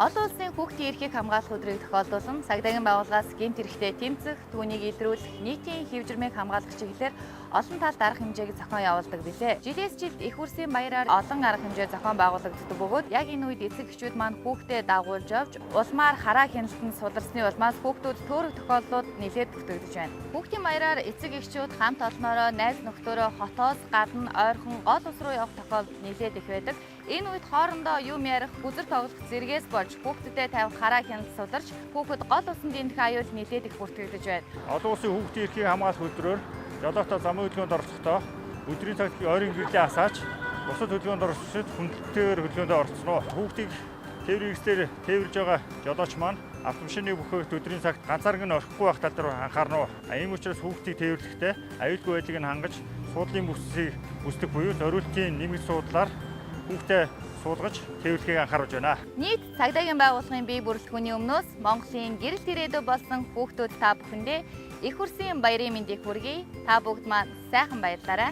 Олон улсын хүүхдийн эрхийг хамгаалах өдрийг тохиолдуулан цагдаагийн байгууллагаас гэмт хэрэгтээ тэмцэх, түүнийг илрүүлэх, нийтийн хэвжирмийг хамгаалах чиглэлээр олон талт арга хэмжээг зохион явуулдаг билээ. Жилээс жилд их хурлын баяраар олон арга хэмжээ зохион байгуулагддаг бөгөөд яг энэ үед эцэг эхчүүд маань хүүхдээ дагуулж явж улмаар хараа хяналтанд сударсны улмаас хүүхдүүд төөрөх тохиолдлууд нэлээд бүртгэгдэж байна. Хүүхдийн баяраар эцэг эхчүүд хамт олноороо найз нөхдөөрөө хотоос гадна ойрхон гол ус руу явах тохиолдол нэлээд их байдаг. Энэ үед хоорондоо юм ярих, бүзэр тоглох зэрэгээс болж хүүхдэд тавих хараа хяналт сударч хүүхэд гол усанд дэмжих аюул нэлээд их бүртгэгдэж байна. Олон улсын хүүхдийн эрхийг хамгаалах өдрөөр жолоотой замын хөдөлгөөнд оролцохдоо өдрийн цагт ойрын гэрлээ асаач бусад хөдөлгөөнд оролцоход хүндэлтэйгээр хөдөлгөөнд оролцсон уу. Хүүхдийг тээврийн хэрэгслээр тээвэрж байгаа жолооч маань автомашины бүхээгт өдрийн цагт ганцаарг нь орхихгүй байх тал руу анхаарна уу. Ийм учраас хүүхдийг тээвэрлэхдээ аюулгүй байдлыг нь хангаж суудлын бүсийг үүсгэх буюу зориултын нэмэлт суудлаар хүүхдээ суулгаж тээвэрлэхийг анхааруулж байна. Нийт цагдаагийн байгууллагын бие бүрэлдэхүүний өмнөөс Монголын гэрэлт ирээдүй болсон хүүхдүүд та бүхэндээ их хурлын баярын мэндийг хүргэе. Та бүгд маань сайхан баярлаарай.